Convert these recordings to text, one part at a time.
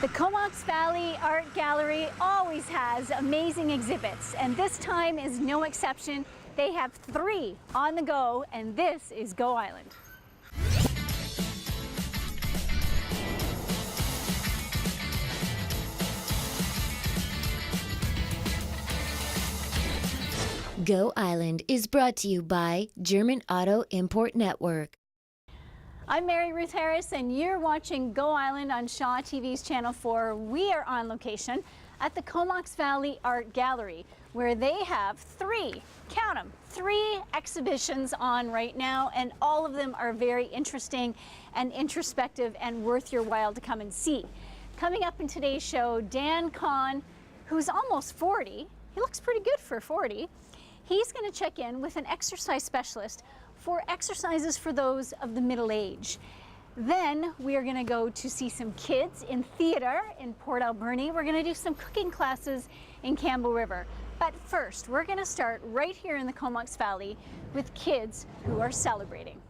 The Comox Valley Art Gallery always has amazing exhibits, and this time is no exception. They have 3 on the go, and this is Go Island. Go Island is brought to you by German Auto Import Network. I'm Mary Ruth Harris, and you're watching Go Island on Shaw TV's Channel 4. We are on location at the Comox Valley Art Gallery, where they have 3, count them, 3 exhibitions on right now, and all of them are very interesting and introspective and worth your while to come and see. Coming up in today's show, Dan Kahn, who's almost 40, he looks pretty good for 40, he's going to check in with an exercise specialist for exercises for those of the middle age. Then we are going to go to see some kids in theater in Port Alberni. We're going to do some cooking classes in Campbell River. But first, we're going to start right here in the Comox Valley with kids who are celebrating.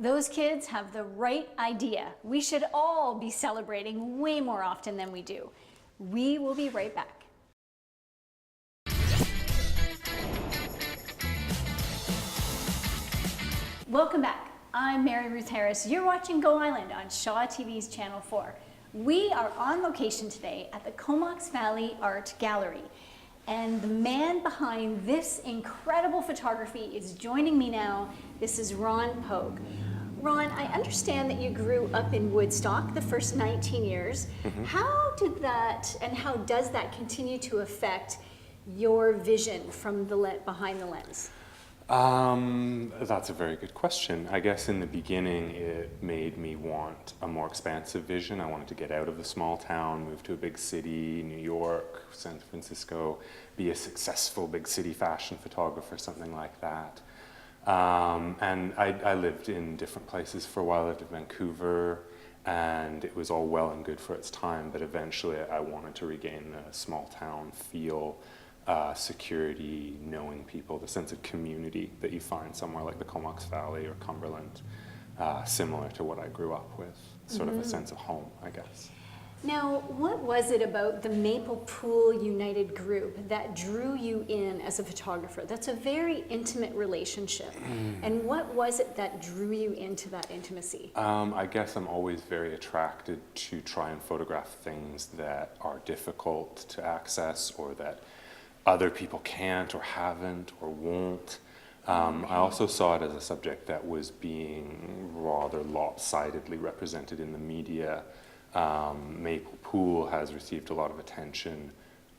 Those kids have the right idea. We should all be celebrating way more often than we do. We will be right back. Welcome back. I'm Mary Ruth Harris. You're watching Go Island on Shaw TV's Channel 4. We are on location today at the Comox Valley Art Gallery. And the man behind this incredible photography is joining me now. This is Ron Pogue. Ron, I understand that you grew up in Woodstock the first 19 years. How did that, and how does that continue to affect your vision from the behind the lens? That's a very good question. I guess in the beginning it made me want a more expansive vision. I wanted to get out of the small town, move to a big city, New York, San Francisco, be a successful big city fashion photographer, something like that. And I lived in different places for a while. I lived in Vancouver, and it was all well and good for its time, but eventually I wanted to regain the small town feel. Security, knowing people, the sense of community that you find somewhere like the Comox Valley or Cumberland, similar to what I grew up with, sort of a sense of home, I guess. Now, what was it about the Maple Pool United group that drew you in as a photographer? That's a very intimate relationship. And what was it that drew you into that intimacy? I guess I'm always very attracted to try and photograph things that are difficult to access or that other people can't or haven't or won't. I also saw it as a subject that was being rather lopsidedly represented in the media. Maple Pool has received a lot of attention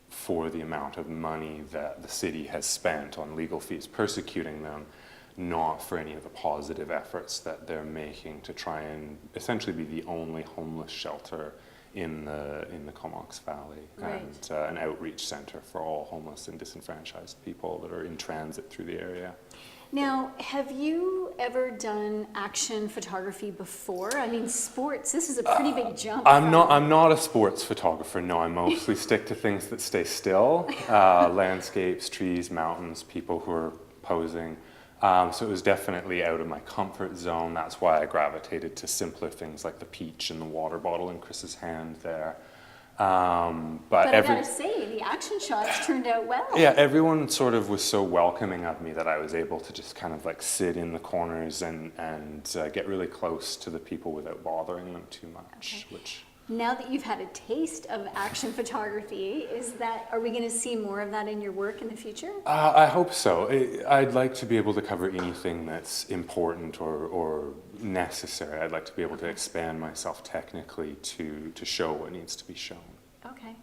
for the amount of money that the city has spent on legal fees persecuting them, not for any of the positive efforts that they're making to try and essentially be the only homeless shelter in the Comox Valley, right. And an outreach center for all homeless and disenfranchised people that are in transit through the area. Now, have you ever done action photography before? I mean, sports, this is a pretty big jump. I'm not a sports photographer, no. I mostly stick to things that stay still, landscapes, trees, mountains, people who are posing. So it was definitely out of my comfort zone. That's why I gravitated to simpler things like the peach and the water bottle in Chris's hand there. But I gotta say, the action shots turned out well. Yeah, everyone sort of was so welcoming of me that I was able to just kind of like sit in the corners and get really close to the people without bothering them too much. Okay. Which. Now that you've had a taste of action photography, are we going to see more of that in your work in the future? I hope so. I'd like to be able to cover anything that's important or necessary. I'd like to be able to expand myself technically to show what needs to be shown. Okay.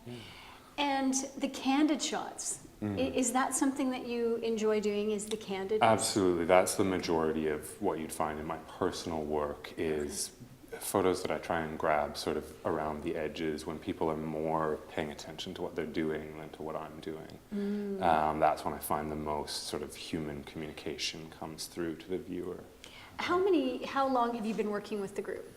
And the candid shots, is that something that you enjoy doing, is the candid? Absolutely. That's the majority of what you'd find in my personal work is photos that I try and grab sort of around the edges when people are more paying attention to what they're doing than to what I'm doing. That's when I find the most sort of human communication comes through to the viewer. How long have you been working with the group?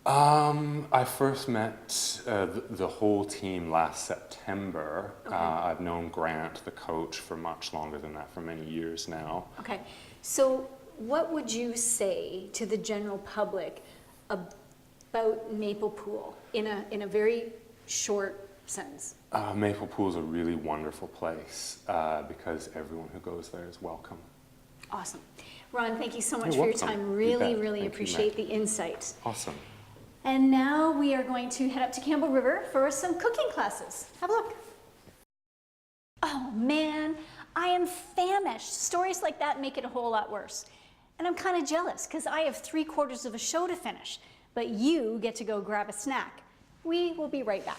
I first met the whole team last September. Okay. I've known Grant, the coach, for much longer than that, for many years now. Okay, so what would you say to the general public about Maple Pool in a very short sentence? Maple Pool is a really wonderful place because everyone who goes there is welcome. Awesome. Ron, thank you so much You're for your welcome. time. You Really, bet. really Thank you, appreciate Meg. the insight. Awesome. And now we are going to head up to Campbell River for some cooking classes. Have a look. Oh man, I am famished. Stories like that make it a whole lot worse. And I'm kind of jealous because I have 3/4 of a show to finish, but you get to go grab a snack. We will be right back.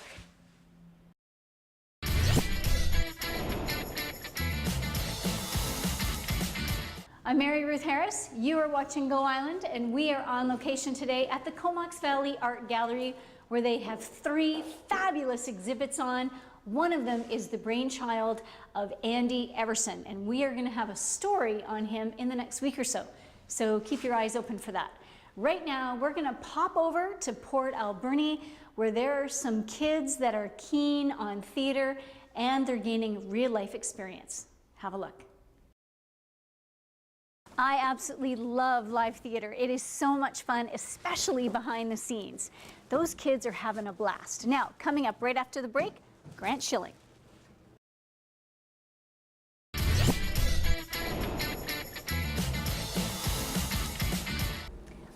I'm Mary Ruth Harris. You are watching Go Island, and we are on location today at the Comox Valley Art Gallery, where they have 3 fabulous exhibits on. One of them is the brainchild of Andy Everson, and we are going to have a story on him in the next week or so. So keep your eyes open for that. Right now, we're going to pop over to Port Alberni, where there are some kids that are keen on theater, and they're gaining real-life experience. Have a look. I absolutely love live theater. It is so much fun, especially behind the scenes. Those kids are having a blast. Now, coming up right after the break, Grant Shilling.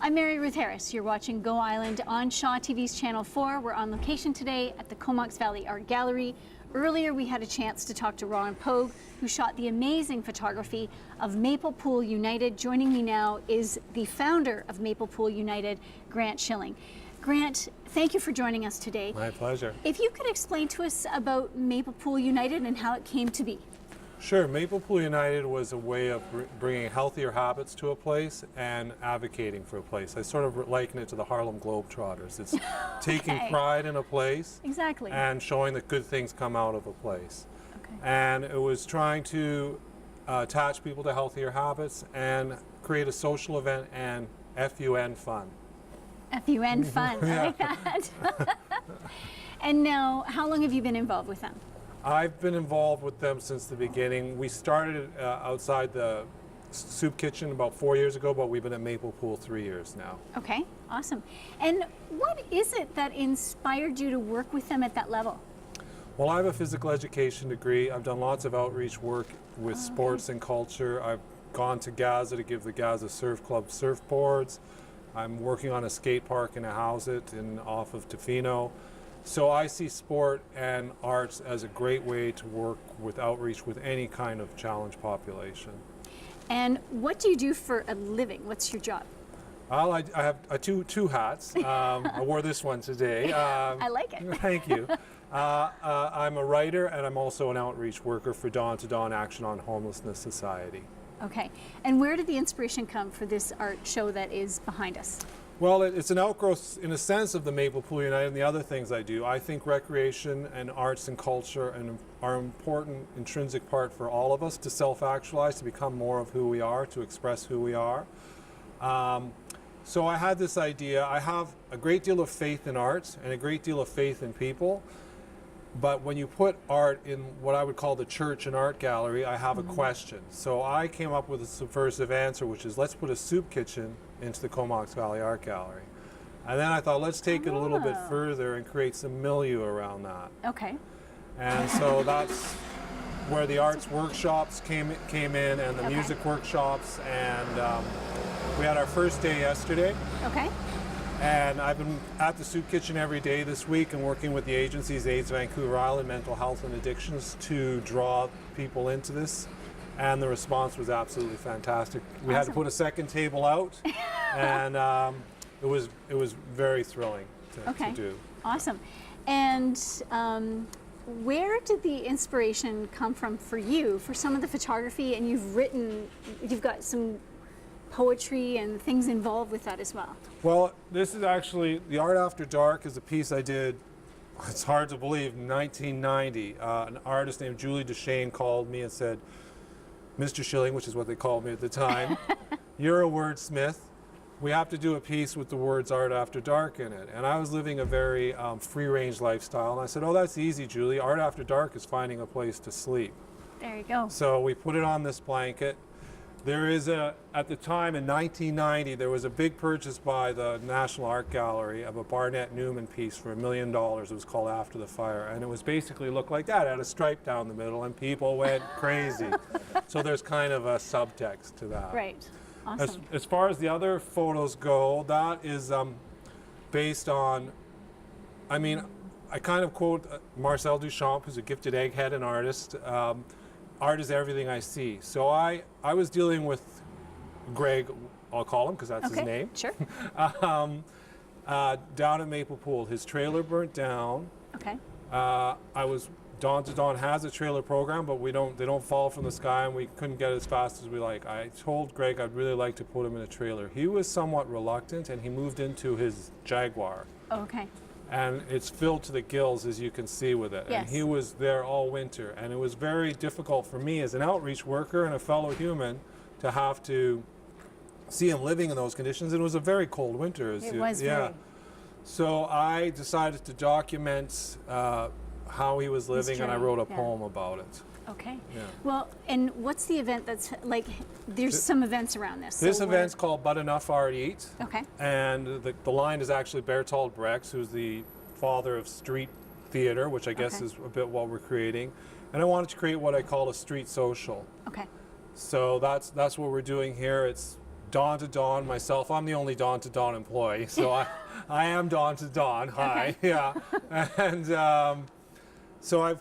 I'm Mary Ruth Harris. You're watching Go Island on Shaw TV's Channel 4. We're on location today at the Comox Valley Art Gallery. Earlier, we had a chance to talk to Ron Pogue, who shot the amazing photography of Maple Pool United. Joining me now is the founder of Maple Pool United, Grant Shilling. Grant, thank you for joining us today. My pleasure. If you could explain to us about Maple Pool United and how it came to be. Sure. Maple Pool United was a way of bringing healthier habits to a place and advocating for a place. I sort of liken it to the Harlem Globetrotters. It's taking pride in a place Exactly. and showing that good things come out of a place. Okay. And it was trying to attach people to healthier habits and create a social event and FUN fun. FUN fun. I like that. And now, how long have you been involved with them? I've been involved with them since the beginning. We started outside the soup kitchen about 4 years ago, but we've been at Maple Pool 3 years now. Okay, awesome. And what is it that inspired you to work with them at that level? Well, I have a physical education degree. I've done lots of outreach work with sports and culture. I've gone to Gaza to give the Gaza Surf Club surfboards. I'm working on a skate park in a house off of Tofino. So I see sport and arts as a great way to work with outreach with any kind of challenged population. And what do you do for a living? What's your job? Well, I have two hats. I wore this one today. I like it. Thank you. I'm a writer, and I'm also an outreach worker for Dawn to Dawn Action on Homelessness Society. Okay. And where did the inspiration come for this art show that is behind us? Well, it's an outgrowth, in a sense, of the Maple Pool United and the other things I do. I think recreation and arts and culture are an important intrinsic part for all of us to self-actualize, to become more of who we are, to express who we are. So I had this idea. I have a great deal of faith in arts and a great deal of faith in people. But when you put art in what I would call the church and art gallery, I have a question. So I came up with a subversive answer, which is let's put a soup kitchen into the Comox Valley Art Gallery. And then I thought, let's take it a little bit further and create some milieu around that. Okay. And so that's where the arts workshops came in and the music workshops. And we had our first day yesterday. Okay. And I've been at the soup kitchen every day this week and working with the agencies, AIDS Vancouver Island, Mental Health and Addictions, to draw people into this. And the response was absolutely fantastic. We had to put a second table out, and it was very thrilling to do. Awesome. And where did the inspiration come from for you for some of the photography? And you've got some poetry and things involved with that as well. Well, this is actually, the Art After Dark is a piece I did, it's hard to believe, in 1990. An artist named Julie Duchesne called me and said, Mr. Schilling, which is what they called me at the time, you're a wordsmith. We have to do a piece with the words Art After Dark in it. And I was living a very free-range lifestyle. And I said, oh, that's easy, Julie. Art After Dark is finding a place to sleep. There you go. So we put it on this blanket. There is at the time in 1990, there was a big purchase by the National Art Gallery of a Barnett Newman piece for $1 million. It was called After the Fire. And it was basically looked like that. It had a stripe down the middle and people went crazy. So there's kind of a subtext to that. Right. Awesome. As far as the other photos go, that is based on, I mean, I kind of quote Marcel Duchamp, who's a gifted egghead and artist. Art is everything I see. So I was dealing with Greg, I'll call him because that's his name. Sure. Down at Maple Pool. His trailer burnt down. Okay. Dawn to Dawn has a trailer program, but they don't fall from the sky and we couldn't get as fast as we like. I told Greg I'd really like to put him in a trailer. He was somewhat reluctant and he moved into his Jaguar. Okay. And it's filled to the gills, as you can see with it. Yes. And he was there all winter. And it was very difficult for me as an outreach worker and a fellow human to have to see him living in those conditions. It was a very cold winter. It was very. So I decided to document how he was living, and I wrote a poem about it. Okay. Yeah. Well, and what's the event that's like, there's some events around this. This so event's called But Enough Art Eat. Okay. And the line is actually Bertolt Brecht, who's the father of street theater, which I guess is a bit what we're creating. And I wanted to create what I call a street social. Okay. So that's what we're doing here. It's Dawn to Dawn, myself. I'm the only Dawn to Dawn employee, so I am Dawn to Dawn. Hi. Okay. Yeah. And so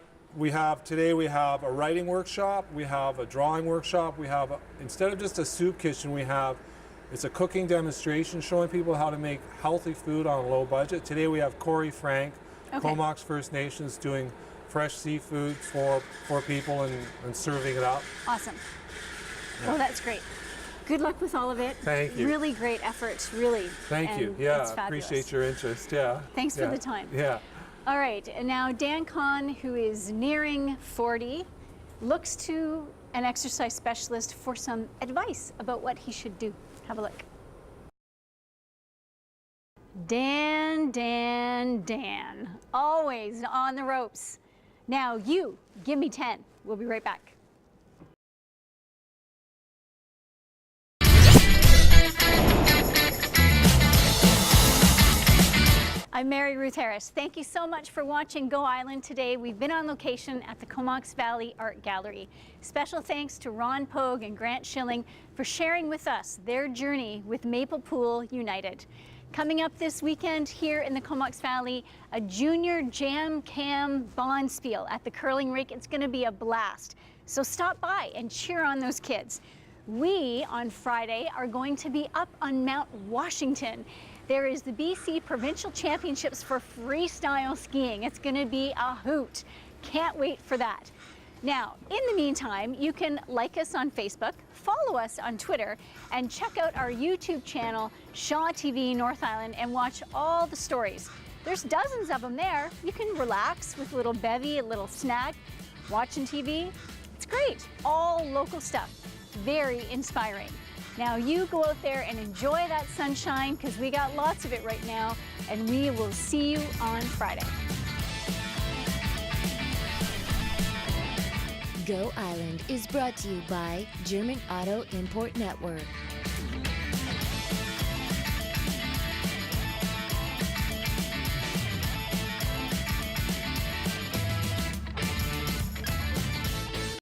today we have a writing workshop, we have a drawing workshop, we have, instead of just a soup kitchen, it's a cooking demonstration showing people how to make healthy food on a low budget. Today we have Corey Frank, Comox First Nations, doing fresh seafood for people and serving it up. Awesome. Yeah. Well, that's great. Good luck with all of it. Thank you. Really great efforts, really. Thank you. Yeah, appreciate your interest. Yeah. Thanks for the time. Yeah. All right, and now Dan Kahn, who is nearing 40, looks to an exercise specialist for some advice about what he should do. Have a look. Dan, always on the ropes. Now you, give me 10. We'll be right back. I'm Mary Ruth Harris. Thank you so much for watching Go Island today. We've been on location at the Comox Valley Art Gallery. Special thanks to Ron Pogue and Grant Shilling for sharing with us their journey with Maple Pool United. Coming up this weekend here in the Comox Valley, a junior jam cam bonspiel at the curling rink. It's going to be a blast. So stop by and cheer on those kids. We, on Friday, are going to be up on Mount Washington. There is the BC Provincial Championships for freestyle skiing. It's going to be a hoot. Can't wait for that. Now, in the meantime, you can like us on Facebook, follow us on Twitter, and check out our YouTube channel, Shaw TV North Island, and watch all the stories. There's dozens of them there. You can relax with a little bevy, a little snack, watching TV. It's great. All local stuff. Very inspiring. Now you go out there and enjoy that sunshine, because we got lots of it right now, and we will see you on Friday. Go Island is brought to you by German Auto Import Network.